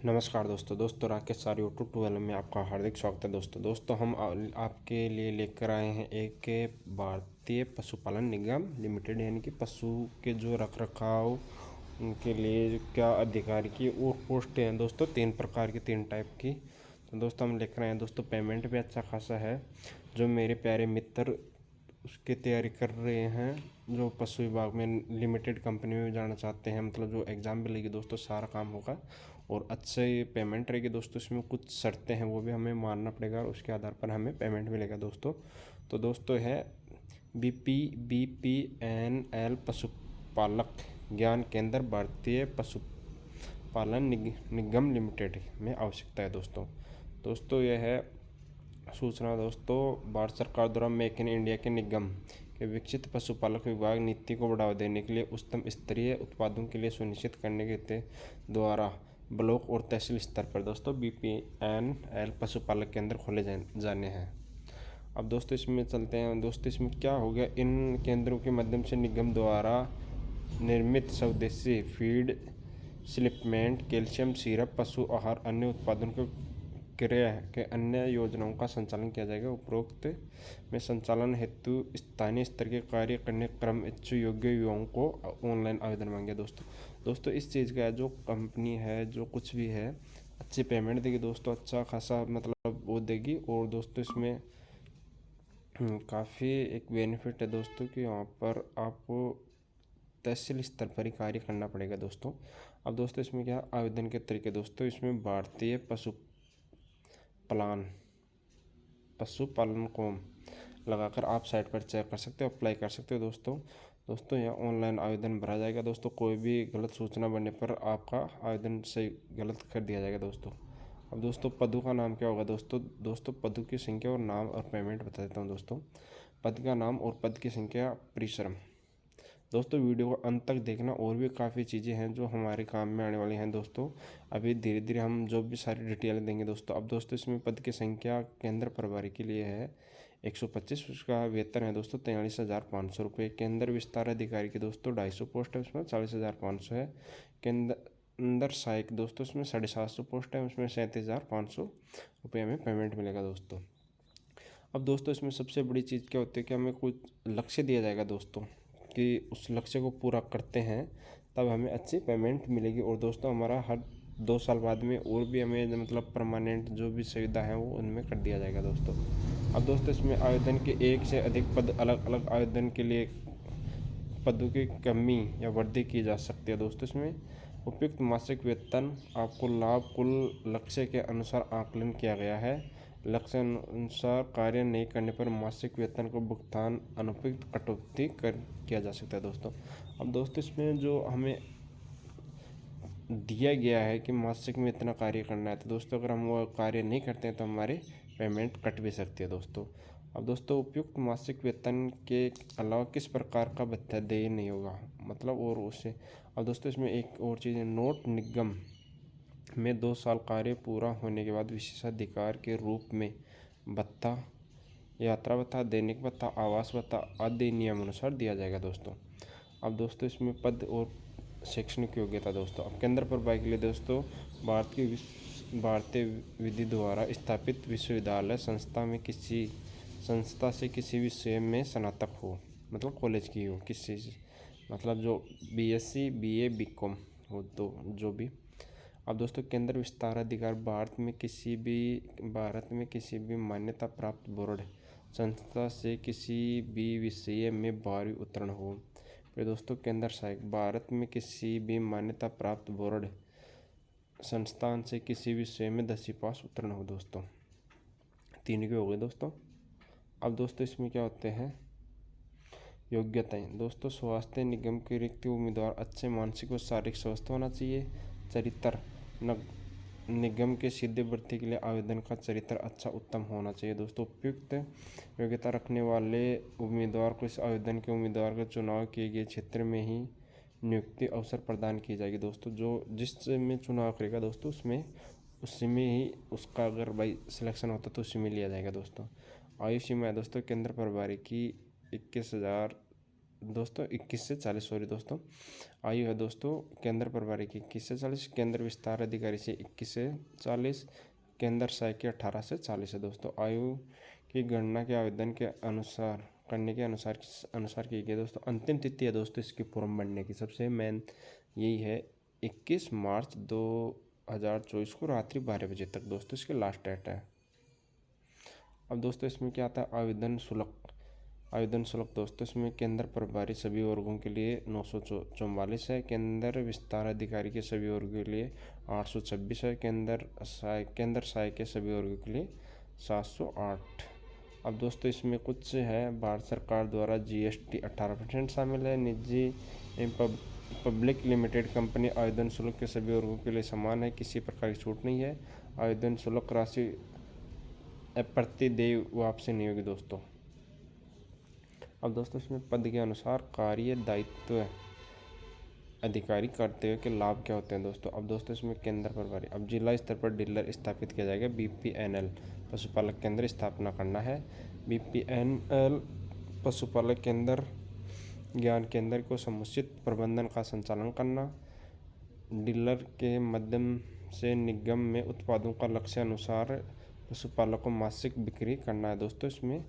नमस्कार दोस्तों Rakesh sir YouTube channel में आपका हार्दिक स्वागत है। दोस्तों हम आपके लिए लेकर आए हैं एक भारतीय पशुपालन निगम लिमिटेड, यानी कि पशु के जो रख रखाव उनके लिए क्या अधिकारी की और पोस्टें हैं दोस्तों, 3 प्रकार की, 3 टाइप की। तो दोस्तों हम लेकर आए हैं दोस्तों, पेमेंट भी अच्छा खासा है। जो मेरे प्यारे मित्र उसकी तैयारी कर रहे हैं, जो पशु विभाग में लिमिटेड कंपनी में जाना चाहते हैं, मतलब जो एग्ज़ाम भी लेगी दोस्तों, सारा काम होगा और अच्छे पेमेंट रहेगी दोस्तों। इसमें कुछ शर्तें हैं, वो भी हमें मानना पड़ेगा और उसके आधार पर हमें पेमेंट मिलेगा दोस्तों। तो दोस्तों है BPNL पशुपालक ज्ञान केंद्र भारतीय पशुपालन निगम लिमिटेड में आवश्यकता है दोस्तों यह है सूचना दोस्तों, भारत सरकार द्वारा मेक इन इंडिया के निगम के विकसित पशुपालक विभाग नीति को बढ़ावा देने के लिए उच्चतम स्तरीय उत्पादों के लिए सुनिश्चित करने के द्वारा ब्लॉक और तहसील स्तर पर दोस्तों BPNL पशुपालक केंद्र खोले जाने हैं। अब दोस्तों इसमें चलते हैं दोस्तों, इसमें क्या हो गया, इन केंद्रों के माध्यम से निगम द्वारा निर्मित स्वदेशी फीड, सप्लीमेंट, कैल्शियम सिरप, पशु आहार, अन्य उत्पादन को क्रय के अन्य योजनाओं का संचालन किया जाएगा। उपरोक्त में संचालन हेतु स्थानीय स्तर के कार्य करने क्रम इच्छुक योग्य युवाओं को ऑनलाइन आवेदन मांगे दोस्तों इस चीज़ का जो कंपनी है, जो कुछ भी है, अच्छी पेमेंट देगी दोस्तों, अच्छा खासा मतलब वो देगी। और दोस्तों इसमें काफ़ी एक बेनिफिट है दोस्तों कि वहाँ पर आपको तहसील स्तर पर ही कार्य करना पड़ेगा दोस्तों। अब दोस्तों इसमें क्या आवेदन के तरीके दोस्तों, इसमें भारतीय पशुपालन को लगाकर आप साइट पर चेक कर सकते हो, अप्लाई कर सकते हो दोस्तों यहाँ ऑनलाइन आवेदन भरा जाएगा दोस्तों। कोई भी गलत सूचना बनने पर आपका आवेदन सही गलत कर दिया जाएगा दोस्तों। अब दोस्तों पदों का नाम क्या होगा दोस्तों पदों की संख्या और नाम और पेमेंट बता देता हूँ दोस्तों। पद का नाम और पद की संख्या, परिश्रम। दोस्तों वीडियो को अंत तक देखना, और भी काफ़ी चीज़ें हैं जो हमारे काम में आने वाली हैं दोस्तों। अभी धीरे धीरे हम जो भी सारी डिटेल देंगे दोस्तों। अब दोस्तों इसमें पद की संख्या केंद्र प्रभारी के लिए है 125, उसका वेतन है दोस्तों 43,500 रुपये। केंद्र विस्तार अधिकारी की दोस्तों 250 पोस्ट है, उसमें 40,500 है। केंद्र सहायक दोस्तों इसमें 750 पोस्ट है, उसमें 37,500 रुपये हमें पेमेंट मिलेगा दोस्तों। अब दोस्तों इसमें सबसे बड़ी चीज़ क्या होती है कि हमें कुछ लक्ष्य दिया जाएगा दोस्तों, कि उस लक्ष्य को पूरा करते हैं तब हमें अच्छी पेमेंट मिलेगी। और दोस्तों हमारा हर 2 साल बाद में और भी हमें मतलब परमानेंट जो भी सुविधा है वो उनमें कर दिया जाएगा दोस्तों। अब दोस्तों इसमें आवेदन के 1 से अधिक पद, अलग अलग आवेदन के लिए पदों की कमी या वृद्धि की जा सकती है दोस्तों। इसमें उपयुक्त मासिक वेतन आपको लाभ कुल लक्ष्य के अनुसार आकलन किया गया है। लक्ष्य अनुसार कार्य नहीं करने पर मासिक वेतन को भुगतान अनुपयुक्त कटौती किया जा सकता है दोस्तों। अब दोस्तों इसमें जो हमें दिया गया है कि मासिक में इतना कार्य करना है, तो दोस्तों अगर हम वो कार्य नहीं करते हैं तो हमारी पेमेंट कट भी सकती है दोस्तों। अब दोस्तों उपयुक्त मासिक वेतन के अलावा किस प्रकार का भत्ता देय नहीं होगा, मतलब और उससे। अब दोस्तों इसमें एक और चीज़ है, नोट निगम में 2 साल कार्य पूरा होने के बाद विशेषाधिकार के रूप में भत्ता, यात्रा भत्ता, दैनिक भत्ता, आवास भत्ता आदि नियमानुसार दिया जाएगा दोस्तों। अब दोस्तों इसमें पद और शैक्षणिक योग्यता दोस्तों। अब केंद्र प्रभारी के लिए दोस्तों भारतीय विधि द्वारा स्थापित विश्वविद्यालय संस्था से किसी विषय में स्नातक हो, मतलब कॉलेज की हो, किसी मतलब जो BSc BA BCom हो तो जो भी। अब दोस्तों केंद्र विस्तार अधिकार भारत में किसी भी मान्यता प्राप्त बोर्ड संस्था से किसी भी विषय में 12वीं उत्तीर्ण हो। फिर दोस्तों केंद्र सहायक भारत में किसी भी मान्यता प्राप्त बोर्ड संस्थान से किसी विषय में 10वीं पास उत्तीर्ण हो दोस्तों। 3 के हो गए दोस्तों। अब दोस्तों इसमें क्या होते हैं योग्यताएं दोस्तों। स्वास्थ्य निगम के रिक्त उम्मीदवार अच्छे मानसिक और शारीरिक स्वस्थ होना चाहिए। चरित्र निगम के सीधे भर्ती के लिए आवेदन का चरित्र अच्छा उत्तम होना चाहिए दोस्तों। उपयुक्त योग्यता रखने वाले उम्मीदवार को इस आवेदन के उम्मीदवार का चुनाव किए गए क्षेत्र में ही नियुक्ति अवसर प्रदान की जाएगी दोस्तों। जो जिसमें चुनाव करेगा दोस्तों उसमें ही उसका अगर भाई सिलेक्शन होता तो उसी में लिया जाएगा दोस्तों। आयु सीमा है दोस्तों केंद्र प्रभारी की दोस्तों 21 से 40, सॉरी दोस्तों। आयु है दोस्तों केंद्र प्रभारी की 21 से 40, केंद्र विस्तार अधिकारी से 21 से 40, केंद्र सहायक की 18 से 40 है दोस्तों। आयु की गणना के आवेदन के अनुसार करने के अनुसार की गई दोस्तों। अंतिम तिथि है दोस्तों इसकी फॉर्म भरने की, सबसे मेन यही है 21 मार्च 2024 को रात्रि 12 बजे तक दोस्तों इसके लास्ट डेट है। अब दोस्तों इसमें क्या आता है, आवेदन शुल्क दोस्तों इसमें केंद्र प्रभारी सभी वर्गों के लिए 944 है, केंद्र विस्तार अधिकारी के सभी वर्गों के लिए 826 है, केंद्र सहायक के सभी वर्गों के लिए 708। अब दोस्तों इसमें कुछ है, भारत सरकार द्वारा GST 18% शामिल है। निजी एवं पब्लिक लिमिटेड कंपनी आवेदन शुल्क के सभी वर्गों के लिए समान है, किसी प्रकार की छूट नहीं है। आवेदन शुल्क राशि प्रतिदेय वापसी नहीं होगी दोस्तों। अब दोस्तों इसमें पद के अनुसार कार्य दायित्व अधिकारी करते हुए के लाभ क्या होते हैं दोस्तों। अब दोस्तों इसमें केंद्र प्रभारी, अब जिला स्तर पर डीलर स्थापित किया जाएगा। BPNL पशुपालक केंद्र स्थापना करना है। BPNL पशुपालक केंद्र ज्ञान केंद्र को समुचित प्रबंधन का संचालन करना। डीलर के माध्यम से निगम में उत्पादों का लक्ष्य अनुसार पशुपालक को मासिक बिक्री करना है दोस्तों इसमें।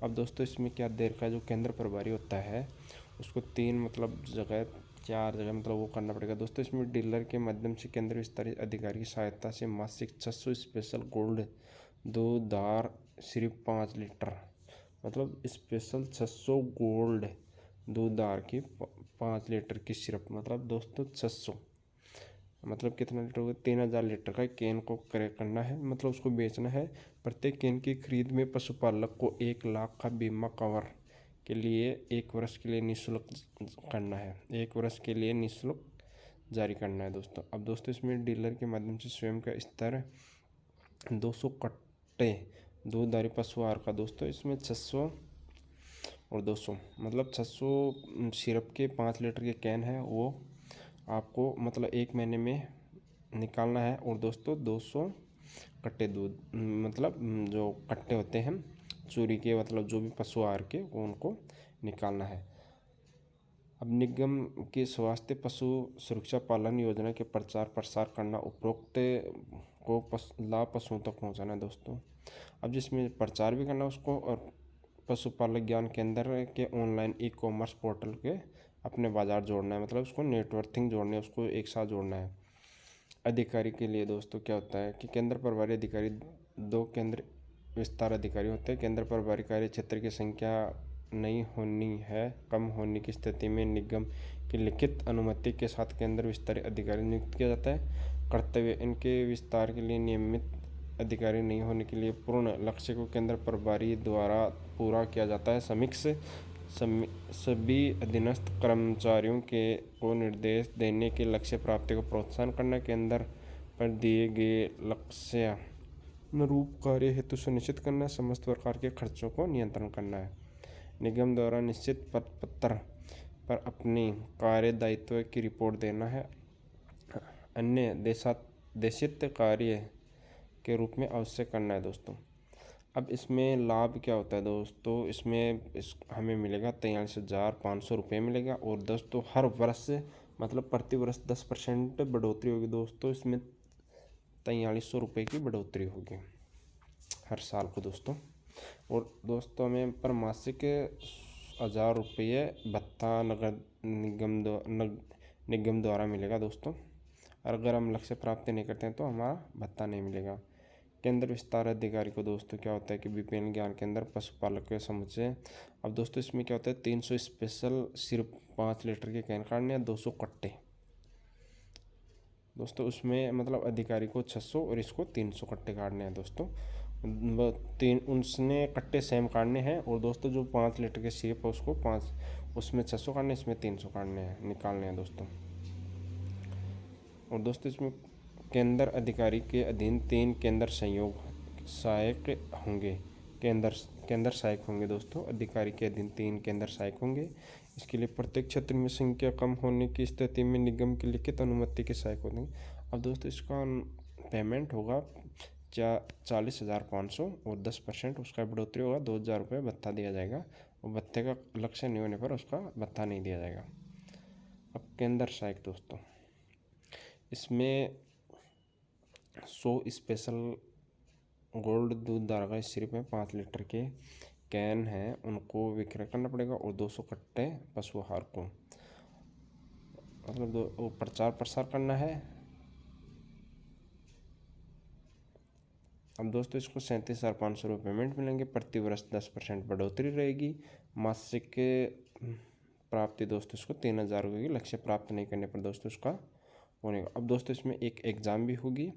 अब दोस्तों इसमें क्या देर का जो केंद्र प्रभारी होता है उसको 4 जगह वो करना पड़ेगा दोस्तों। इसमें डीलर के माध्यम से केंद्र विस्तारित अधिकारी की सहायता से मासिक 600 स्पेशल गोल्ड दूधार सिर्फ 5 लीटर, स्पेशल 600 गोल्ड दूधार की 5 लीटर की सिरप, दोस्तों 600 कितना लीटर होगा, 3000 लीटर का कैन को क्रय करना है, उसको बेचना है। प्रत्येक कैन की खरीद में पशुपालक को 1 लाख का बीमा कवर के लिए 1 वर्ष के लिए निःशुल्क करना है, 1 वर्ष के लिए निःशुल्क जारी करना है दोस्तों। अब दोस्तों इसमें डीलर के माध्यम से स्वयं का स्तर 200 कट्टे दूधारी पशु आहार का दोस्तों इसमें 600 और 200 600 सिरप के 5 लीटर के कैन है वो आपको 1 महीने में निकालना है। और दोस्तों 200 कट्टे दूध जो कट्टे होते हैं चूरी के जो भी पशु आहार के वो उनको निकालना है। अब निगम के स्वास्थ्य पशु सुरक्षा पालन योजना के प्रचार प्रसार करना, उपरोक्त को लाभ पशुओं तक पहुंचाना है दोस्तों। अब जिसमें प्रचार भी करना उसको, और पशुपालक ज्ञान केंद्र के ऑनलाइन ई-कॉमर्स पोर्टल के अपने बाजार जोड़ना है, उसको नेटवर्किंग जोड़नी है, उसको एक साथ जोड़ना है। अधिकारी के लिए दोस्तों क्या होता है कि केंद्र प्रभारी अधिकारी 2 केंद्र विस्तार अधिकारी होते हैं। केंद्र प्रभारी कार्य क्षेत्र की संख्या नहीं होनी है, कम होने की स्थिति में निगम की लिखित अनुमति के साथ केंद्र विस्तार अधिकारी नियुक्त किया जाता है। कर्तव्य, इनके विस्तार के लिए नियमित अधिकारी नहीं होने के लिए पूर्ण लक्ष्य को केंद्र प्रभारी द्वारा पूरा किया जाता है। सभी अधीनस्थ कर्मचारियों को निर्देश देने के लक्ष्य प्राप्ति को प्रोत्साहन करना, केंद्र पर दिए गए लक्ष्य अनुरूप कार्य हेतु सुनिश्चित करना, समस्त प्रकार के खर्चों को नियंत्रण करना है। निगम द्वारा निश्चित पत्र पर अपनी कार्य दायित्व की रिपोर्ट देना है। अन्य देशित कार्य के रूप में अवश्य करना है दोस्तों। अब इसमें लाभ क्या होता है दोस्तों, हमें मिलेगा 43,500 रुपये मिलेगा। और दोस्तों हर वर्ष प्रति वर्ष 10% बढ़ोतरी होगी दोस्तों, इसमें 4300 रुपये की बढ़ोतरी होगी हर साल को दोस्तों। और दोस्तों हमें पर मासिक 1000 रुपये भत्ता नगर निगम द्वारा मिलेगा दोस्तों। और अगर हम लक्ष्य प्राप्ति नहीं करते हैं तो हमारा भत्ता नहीं मिलेगा। केंद्र विस्तार अधिकारी को दोस्तों क्या होता है कि BPNL ज्ञान केंद्र पशुपालक के समुच्चय। अब दोस्तों इसमें क्या होता है 300 स्पेशल सिर्फ 5 लीटर के कैन काटने हैं, 200 कट्टे दोस्तों। उसमें अधिकारी को 600 और इसको 300 कट्टे काटने हैं दोस्तों। उसने कट्टे सेम काटने हैं। और दोस्तों जो 5 लीटर के सिरप है उसको 5, उसमें 600 काटने, इसमें 300 काटने हैं, निकालने हैं दोस्तों। और दोस्तों इसमें केंद्र अधिकारी के अधीन 3 केंद्र सहायक होंगे दोस्तों। अधिकारी के अधीन 3 केंद्र सहायक होंगे। इसके लिए प्रत्येक क्षेत्र में संख्या कम होने की स्थिति में निगम की लिखित अनुमति के सहायक होंगे। अब दोस्तों इसका पेमेंट होगा 40,500 और 10% उसका बढ़ोतरी होगा, 2000 रुपये भत्ता दिया जाएगा और भत्ते का लक्ष्य नहीं होने पर उसका भत्ता नहीं दिया जाएगा। अब केंद्र सहायक दोस्तों, इसमें 100 स्पेशल गोल्ड दूध धारक सिर्फ में 5 लीटर के कैन है उनको विक्रय करना पड़ेगा और 200 कट्टे पशु आहार को, मतलब वो प्रचार प्रसार करना है। अब दोस्तों इसको 37,500 रुपये पेमेंट मिलेंगे, प्रति वर्ष 10% बढ़ोतरी रहेगी। मासिक प्राप्ति दोस्तों इसको 3,000 होगी, लक्ष्य प्राप्त नहीं करने पर दोस्तों इसका होने। अब दोस्तों इसमें एक एग्ज़ाम भी होगी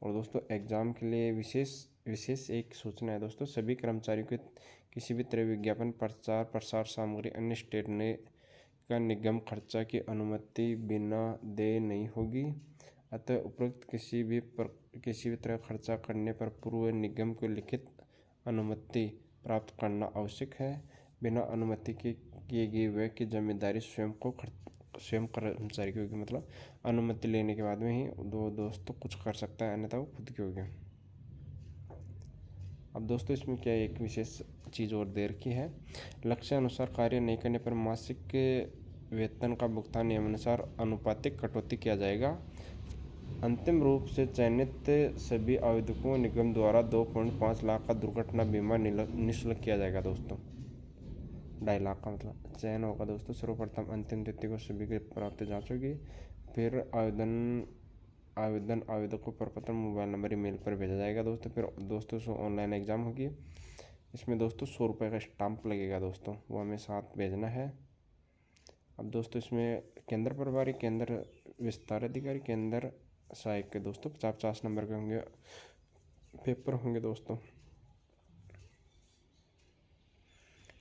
और दोस्तों एग्ज़ाम के लिए विशेष एक सूचना है दोस्तों, सभी कर्मचारियों के किसी भी तरह विज्ञापन प्रचार प्रसार सामग्री अन्य स्टेशनरी का निगम खर्चा की अनुमति बिना दे नहीं होगी। अतः उपरोक्त किसी भी तरह खर्चा करने पर पूर्व निगम को लिखित अनुमति प्राप्त करना आवश्यक है। बिना अनुमति के किए गए व्यय की जिम्मेदारी स्वयं कर्मचारी की होगी, मतलब अनुमति लेने के बाद में ही दोस्तों कुछ कर सकता है, अन्यथा वो खुद की होगी। अब दोस्तों इसमें क्या एक विशेष चीज़ और दे रखी है, लक्ष्य अनुसार कार्य नहीं करने पर मासिक वेतन का भुगतान नियमानुसार अनुपातिक कटौती किया जाएगा। अंतिम रूप से चयनित सभी आवेदकों को निगम द्वारा 2.5 लाख का दुर्घटना बीमा निःशुल्क किया जाएगा दोस्तों। 2.5 लाख का मतलब चयन होगा दोस्तों। सर्वप्रथम अंतिम तिथि को सभी की प्राप्ति जांच होगी, फिर आवेदक को प्रपत्र मोबाइल नंबर ईमेल पर भेजा जाएगा दोस्तों। फिर दोस्तों सो ऑनलाइन एग्ज़ाम होगी, इसमें दोस्तों 100 रुपये का स्टाम्प लगेगा दोस्तों, वो हमें साथ भेजना है। अब दोस्तों इसमें केंद्र प्रभारी, केंद्र विस्तार अधिकारी, केंद्र सहायक के दोस्तों 50 नंबर के होंगे, पेपर होंगे दोस्तों।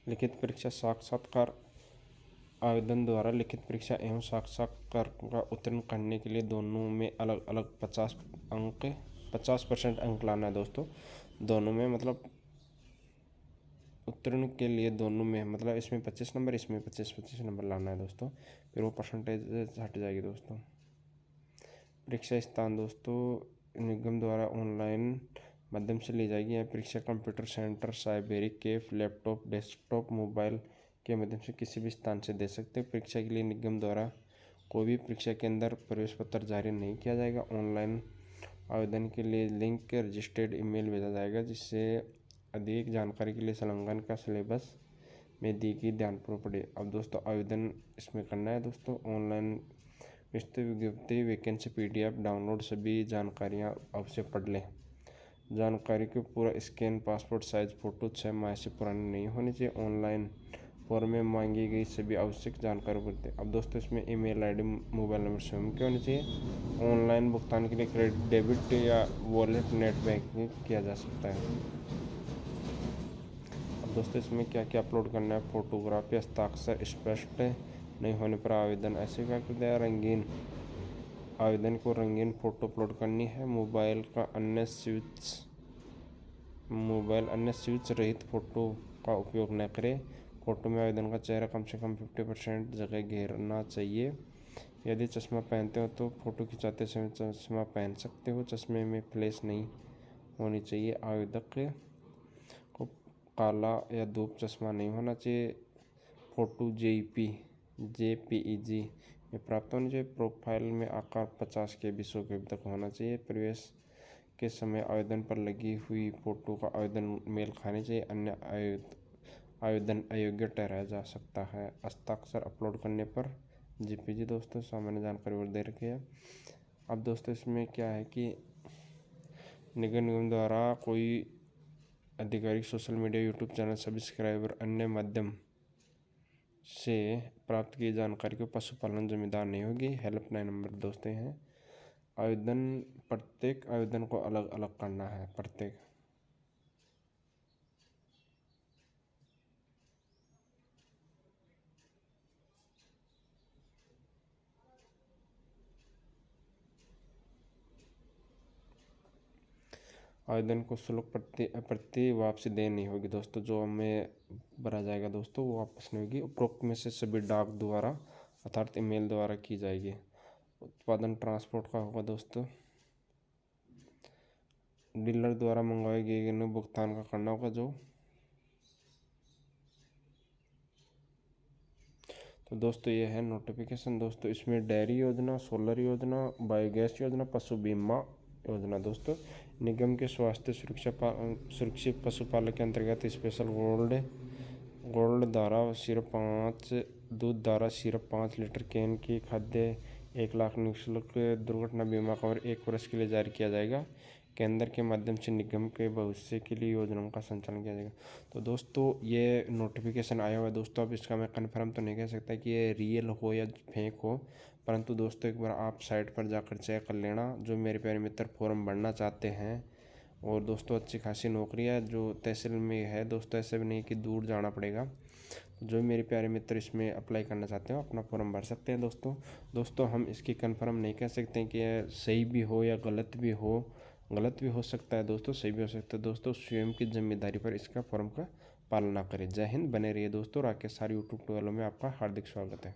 लिखित परीक्षा साक्षात्कार, आवेदन द्वारा लिखित परीक्षा एवं साक्षात्कार का उत्तीर्ण करने के लिए दोनों में अलग अलग 50% अंक लाना है दोस्तों। दोनों में मतलब उत्तीर्ण के लिए दोनों में, मतलब इसमें 25 नंबर, इसमें 25 नंबर लाना है दोस्तों, फिर वो परसेंटेज हट जाएगी दोस्तों। परीक्षा स्थान दोस्तों निगम द्वारा ऑनलाइन माध्यम से ली जाएगी। यह परीक्षा computer centre, cyber cafe, laptop, desktop, mobile के माध्यम से किसी भी स्थान से दे सकते हैं। परीक्षा के लिए निगम द्वारा कोई भी परीक्षा के अंदर प्रवेश पत्र जारी नहीं किया जाएगा। ऑनलाइन आवेदन के लिए लिंक रजिस्टर्ड ईमेल भेजा जाएगा, जिससे अधिक जानकारी के लिए संलग्न का सिलेबस में दी गई ध्यानपूर्वक पढ़े। अब दोस्तों आवेदन इसमें करना है दोस्तों, ऑनलाइन विस्तृत विज्ञप्ति, वैकेंसी PDF डाउनलोड, सभी जानकारियाँ अवश्य पढ़ लें। जानकारी को पूरा स्कैन, पासपोर्ट साइज फ़ोटो 6 माह से पुरानी नहीं होनी चाहिए। ऑनलाइन फॉर्म में मांगी गई सभी आवश्यक जानकारी भरते हैं। अब दोस्तों इसमें ईमेल ID, मोबाइल नंबर स्वयं के होने चाहिए। ऑनलाइन भुगतान के लिए क्रेडिट, डेबिट या वॉलेट, नेट बैंकिंग किया जा सकता है। अब दोस्तों इसमें क्या क्या अपलोड करना है, फोटोग्राफी, हस्ताक्षर स्पष्ट नहीं होने पर आवेदन अस्वीकार कर दिया। आवेदन को रंगीन फोटो अपलोड करनी है। मोबाइल अन्य स्विच रहित फोटो का उपयोग न करें। फोटो में आवेदन का चेहरा कम से कम 50% जगह घेरना चाहिए। यदि चश्मा पहनते हो तो फोटो खिंचाते समय चश्मा पहन सकते हो। चश्मे में फ्लैश नहीं होनी चाहिए। आवेदक को काला या धूप चश्मा नहीं होना चाहिए। फोटो JPEG में प्राप्त होनी चाहिए। प्रोफाइल में आकार 50 KB 100 KB तक होना चाहिए। प्रवेश के समय आवेदन पर लगी हुई फोटो का आवेदन मेल खानी चाहिए, अन्य आवेदन अयोग्य ठहराया जा सकता है। हस्ताक्षर अपलोड करने पर JPG दोस्तों सामान्य जानकारी और दे रखी है। अब दोस्तों इसमें क्या है कि निगम द्वारा कोई आधिकारिक social media, YouTube channel subscriber अन्य माध्यम से प्राप्त की जानकारी को पशुपालन जिम्मेदार नहीं होगी। हेल्पलाइन नंबर दोस्तों हैं। प्रत्येक आवेदन को अलग अलग करना है। प्रत्येक आवेदन को शुल्क प्रति वापसी देनी होगी दोस्तों, जो हमें भरा जाएगा दोस्तों वो वापस नहीं होगी। उपरोक्त में से सभी डाक द्वारा अर्थात ईमेल द्वारा की जाएगी। उत्पादन ट्रांसपोर्ट का होगा दोस्तों, डीलर द्वारा मंगवाए गए भुगतान का करना होगा, जो तो दोस्तों ये है नोटिफिकेशन दोस्तों। इसमें डेयरी योजना, सोलर योजना, बायोगैस योजना, पशु बीमा योजना दोस्तों, निगम के स्वास्थ्य सुरक्षित पशुपालक के अंतर्गत स्पेशल गोल्ड धारा सिर्फ 5 दूध धारा सिर्फ 5 लीटर कैन की खाद्य 1 लाख निःशुल्क दुर्घटना बीमा कवर 1 वर्ष के लिए जारी किया जाएगा। केंद्र के माध्यम से निगम के भविष्य के लिए योजनाओं का संचालन किया जाएगा। तो दोस्तों ये नोटिफिकेशन आया हुआ है दोस्तों। अब इसका मैं कन्फर्म तो नहीं कह सकता कि ये रियल हो या फेक हो, परंतु दोस्तों एक बार आप साइट पर जाकर चेक कर लेना। जो मेरे प्यारे मित्र फॉर्म भरना चाहते हैं, और दोस्तों अच्छी खासी नौकरी है जो तहसील में है दोस्तों, ऐसे भी नहीं कि दूर जाना पड़ेगा। जो मेरे प्यारे मित्र इसमें अप्लाई करना चाहते हो अपना फॉर्म भर सकते हैं दोस्तों हम इसकी कंफर्म नहीं कह सकते हैं कि यह सही भी हो या गलत भी हो सकता है दोस्तों, सही भी हो सकता है दोस्तों। स्वयं की जिम्मेदारी पर इसका फॉर्म का पालना करें। जय हिंद, बने रहिए दोस्तों। राकेश सर यूट्यूब चैनल में आपका हार्दिक स्वागत है।